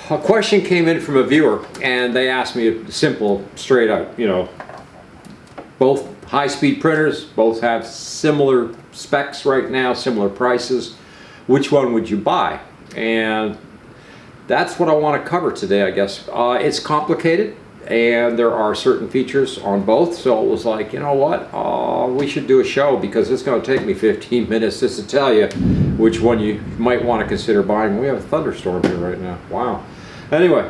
a question came in from a viewer, and they asked me a simple, straight up, you know, both high-speed printers, both have similar specs right now, similar prices. Which one would you buy? And that's what I want to cover today, I guess. It's complicated, and there are certain features on both, so it was like, you know what, we should do a show, because it's going to take me 15 minutes just to tell you which one you might want to consider buying. We have a thunderstorm here right now. Wow. Anyway,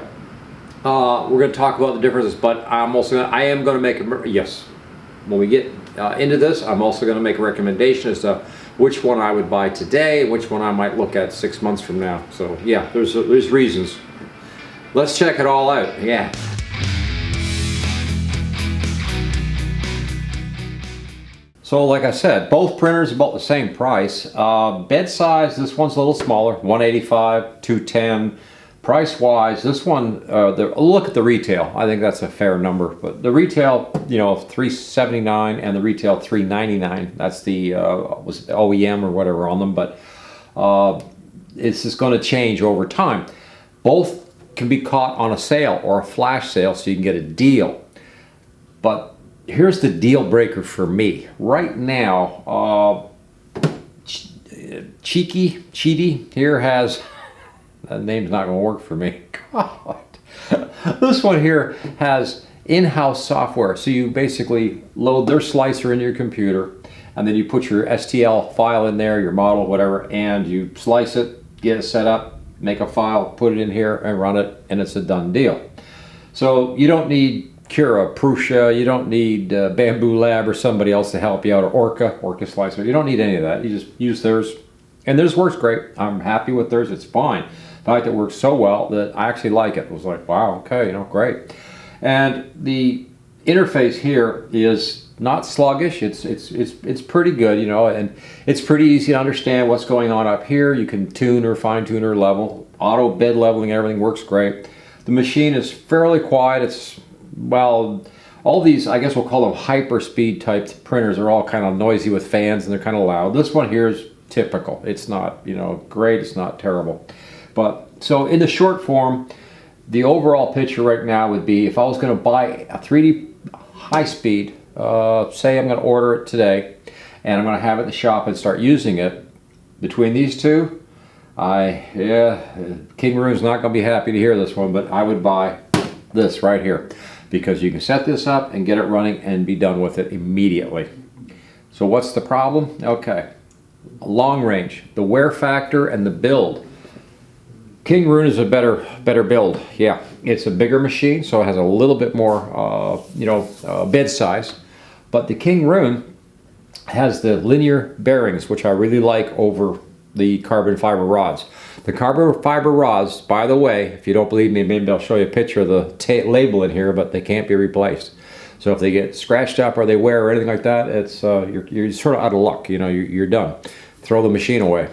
we're going to talk about the differences, but I am going to make when we get into this, I'm also going to make a recommendation as to which one I would buy today and which one I might look at 6 months from now. So yeah, there's reasons. Let's check it all out. Yeah. So like I said, both printers about the same price. Bed size, this one's a little smaller, 185, 210. Price wise, this one, look at the retail. I think that's a fair number, but the retail, you know, $379 and the retail $399. That's the was OEM or whatever on them, but it's just going to change over time. Both can be caught on a sale or a flash sale, so you can get a deal. But here's the deal breaker for me right now. Qidi here has. That name's not going to work for me. God. This one here has in-house software. So you basically load their slicer into your computer, and then you put your STL file in there, your model, whatever, and you slice it, get it set up, make a file, put it in here, and run it, and it's a done deal. So you don't need Cura, Prusa, you don't need Bamboo Lab or somebody else to help you out, or Orca slicer. You don't need any of that. You just use theirs, and theirs works great. I'm happy with theirs. It's fine. In fact, it works so well that I actually like it. It was like, wow, okay, you know, great. And the interface here is not sluggish. It's pretty good, you know, and it's pretty easy to understand what's going on up here. You can tune or fine tune or level. Auto bed leveling, everything works great. The machine is fairly quiet. It's, well, all these, I guess we'll call them hyper speed type printers, are all kind of noisy with fans, and they're kind of loud. This one here is typical. It's not, you know, great. It's not terrible. But so in the short form, the overall picture right now would be, if I was going to buy a 3D high speed, say I'm going to order it today, and I'm going to have it in the shop and start using it, between these two, Kingroon's not going to be happy to hear this one, but I would buy this right here, because you can set this up and get it running and be done with it immediately. So what's the problem? Okay, long range, the wear factor and the build. Kingroon is a better build. Yeah, it's a bigger machine, so it has a little bit more, bed size. But the Kingroon has the linear bearings, which I really like over the carbon fiber rods. The carbon fiber rods, by the way, if you don't believe me, maybe I'll show you a picture of the label in here, but they can't be replaced. So if they get scratched up or they wear or anything like that, it's you're sort of out of luck. You know, you're done. Throw the machine away.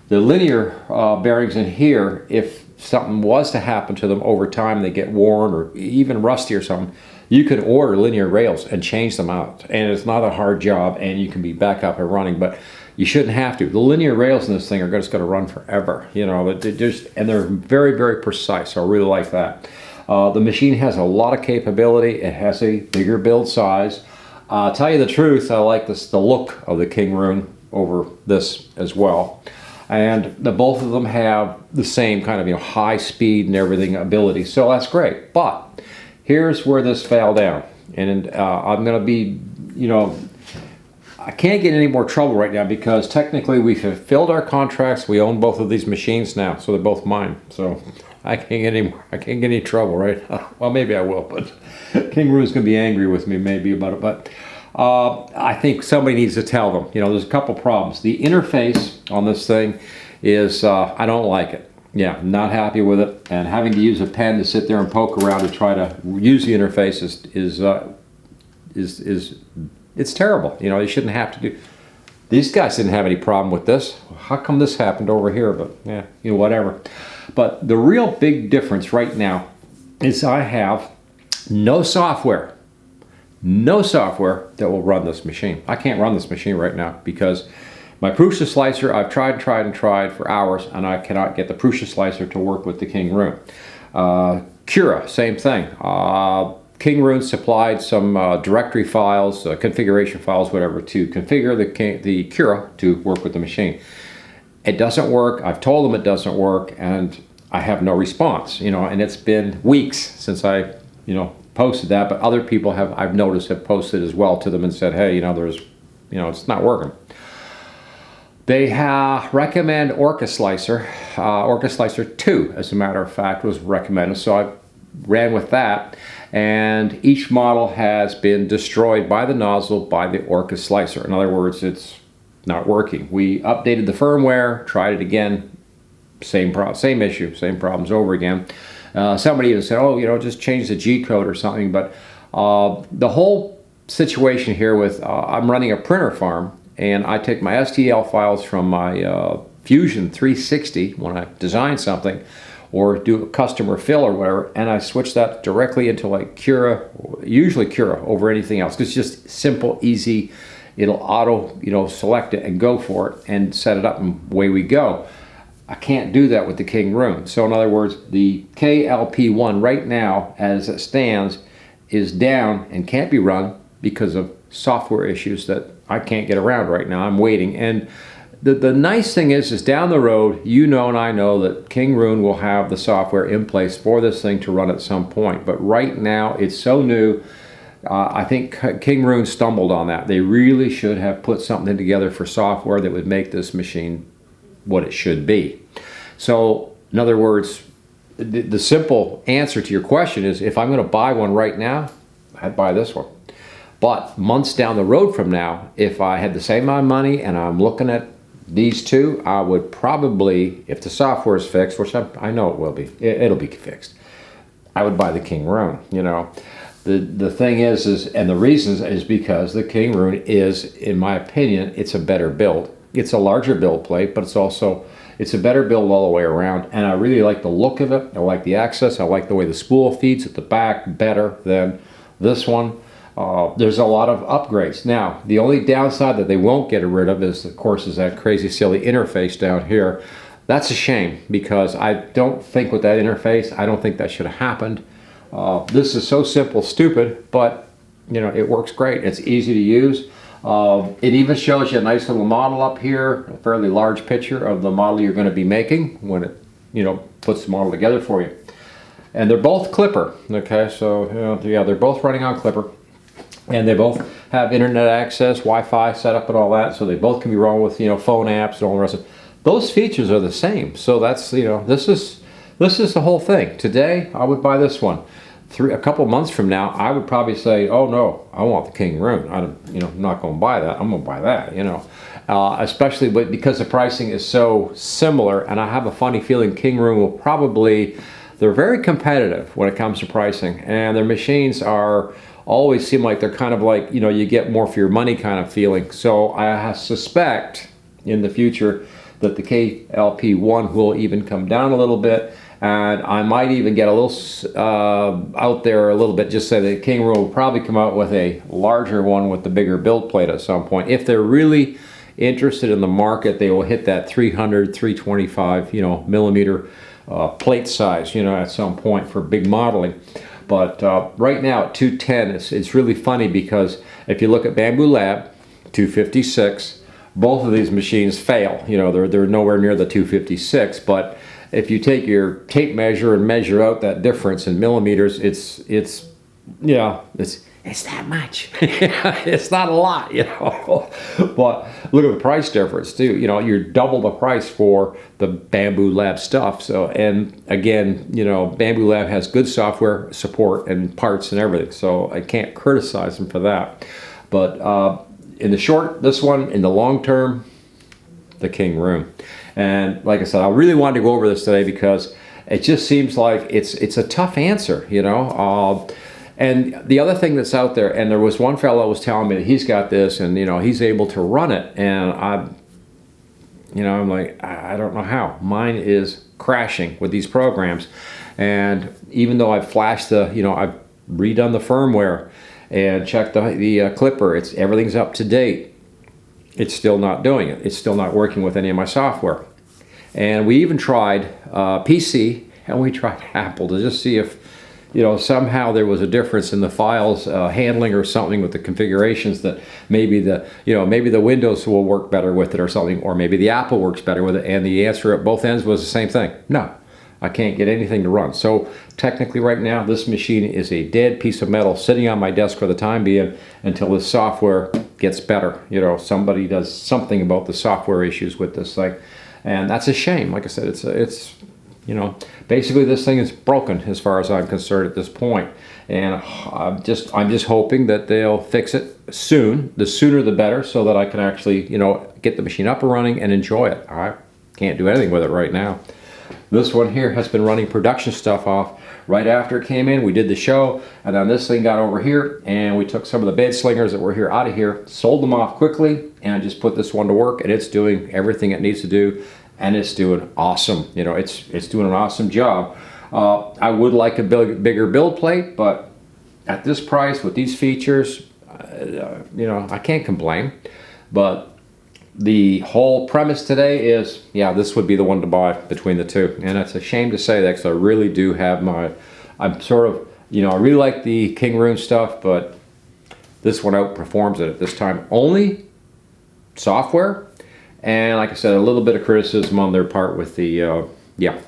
The linear bearings in here, if something was to happen to them over time, they get worn or even rusty or something, you could order linear rails and change them out. And it's not a hard job, and you can be back up and running, but you shouldn't have to. The linear rails in this thing are just going to run forever, you know, and they're very, very precise. So I really like that. The machine has a lot of capability. It has a bigger build size. Tell you the truth, I like the look of the Kingroon over this as well. And both of them have the same kind of, you know, high speed and everything ability, so that's great. But here's where this fell down, and I'm going to be, you know, I can't get any more trouble right now, because technically we've fulfilled our contracts. We own both of these machines now, so they're both mine. So I can't get any trouble, right? Well, maybe I will, but Kingroon's going to be angry with me maybe about it. But I think somebody needs to tell them. You know, there's a couple problems. The interface on this thing is, I don't like it. Yeah, not happy with it. And having to use a pen to sit there and poke around to try to use the interface it's terrible. You know, you shouldn't have to do. These guys didn't have any problem with this. How come this happened over here? But yeah, you know, whatever. But the real big difference right now is I have no software that will run this machine. I can't run this machine right now, because My Prusa slicer, I've tried for hours, and I cannot get the Prusa slicer to work with the Kingroon. Cura, same thing. Kingroon supplied some directory files, configuration files, whatever, to configure the Cura to work with the machine. It doesn't work. I've told them it doesn't work, and I have no response. And it's been weeks since I, posted that, but other people I've noticed have posted as well to them and said, hey, it's not working. They recommend Orca Slicer. Orca Slicer 2, as a matter of fact, was recommended. So I ran with that. And each model has been destroyed by the nozzle by the Orca Slicer. In other words, it's not working. We updated the firmware, tried it again, same issue, same problems over again. Somebody even said, oh, just change the G code or something. But the whole situation here with, I'm running a printer farm, and I take my STL files from my Fusion 360 when I design something, or do a customer fill or whatever, and I switch that directly into like Cura, usually Cura over anything else. It's just simple, easy. It'll auto, select it and go for it and set it up, and away we go. I can't do that with the Kingroon. So in other words, the KLP1 right now, as it stands, is down and can't be run because of software issues that I can't get around right now. I'm waiting. And the nice thing is down the road, and I know that Kingroon will have the software in place for this thing to run at some point. But right now, it's so new. I think Kingroon stumbled on that. They really should have put something together for software that would make this machine what it should be. So, in other words, the simple answer to your question is, if I'm going to buy one right now, I'd buy this one. But months down the road from now, if I had the same amount of money and I'm looking at these two, I would probably, if the software is fixed, which I know it will be, it'll be fixed, I would buy the Kingroon. The thing is, and the reason is because the Kingroon is, in my opinion, it's a better build. It's a larger build plate, but it's a better build all the way around. And I really like the look of it. I like the access. I like the way the spool feeds at the back better than this one. There's a lot of upgrades. Now, the only downside that they won't get rid of is, of course, is that crazy silly interface down here. That's a shame, because I don't think with that interface, I don't think that should have happened. This is so simple, stupid, but it works great. It's easy to use. It even shows you a nice little model up here, a fairly large picture of the model you're going to be making when it puts the model together for you. And they're both Clipper, okay? So yeah, they're both running on Clipper, and they both have internet access, Wi-Fi setup, and all that. So they both can be run with phone apps and all the rest of it. Those features are the same. So that's this is the whole thing. Today I would buy this one. A couple months from now, I would probably say, oh no, I want the Kingroon. I'm not going to buy that. I'm going to buy that. Especially because the pricing is so similar, and I have a funny feeling Kingroon will probably. They're very competitive when it comes to pricing, and their machines always seem like they're kind of like you get more for your money kind of feeling. So I suspect in the future that the KLP1 will even come down a little bit. And I might even get a little out there a little bit, just say that Kingroon will probably come out with a larger one with the bigger build plate at some point. If they're really interested in the market, they will hit that 300, 325, millimeter plate size, at some point for big modeling. But right now at 210, it's really funny, because if you look at Bamboo Lab 256, both of these machines fail. They're nowhere near the 256, but if you take your tape measure and measure out that difference in millimeters, it's that much. It's not a lot, But look at the price difference too. You're double the price for the Bamboo Lab stuff. So, and again, Bamboo Lab has good software support and parts and everything. So I can't criticize them for that. But in the short, this one. In the long term, the Kingroon. And like I said, I really wanted to go over this today because it just seems like it's a tough answer, And the other thing that's out there, and there was one fellow was telling me that he's got this, and he's able to run it, and I'm like, I don't know how. Mine is crashing with these programs, and even though I've flashed I've redone the firmware and checked the Clipper, everything's up to date. it's still not doing it. It's still not working with any of my software. And we even tried PC, and we tried Apple to just see if, you know, somehow there was a difference in the files handling or something with the configurations, that maybe the, you know, maybe the Windows will work better with it or something, or maybe the Apple works better with it. And the answer at both ends was the same thing. No, I can't get anything to run. So technically right now, this machine is a dead piece of metal sitting on my desk for the time being until the software gets better. You know, somebody does something about the software issues with this thing. And that's a shame. Like I said, it's you know, basically this thing is broken as far as I'm concerned at this point. And I'm just hoping that they'll fix it soon. The sooner the better, so that I can actually, you know, get the machine up and running and enjoy it. I can't do anything with it right now. This one here has been running production stuff off right after it came in. We did the show, and then this thing got over here, and we took some of the bed slingers that were here out of here, sold them off quickly, and just put this one to work, and it's doing everything it needs to do. And it's doing awesome. You know, it's doing an awesome job. I would like a bigger build plate, but at this price with these features, you know, I can't complain. But the whole premise today is, yeah, this would be the one to buy between the two. And it's a shame to say that, because I really do have I'm sort of, you know, I really like the Kingroon stuff, but this one outperforms it at this time. Only software. And like I said, a little bit of criticism on their part with the, yeah,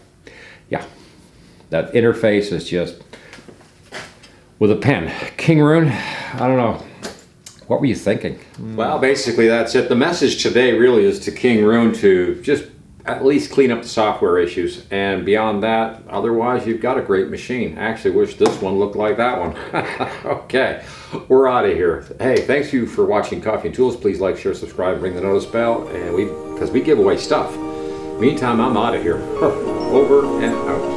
that interface is just with a pen. Kingroon, I don't know. What were you thinking? Well, basically that's it. The message today really is to Kingroon to just at least clean up the software issues. And beyond that, otherwise you've got a great machine. I actually wish this one looked like that one. Okay, we're out of here. Hey, thanks you for watching Coffee and Tools. Please like, share, subscribe, ring the notice bell, and because we give away stuff. Meantime, I'm out of here. Over and out.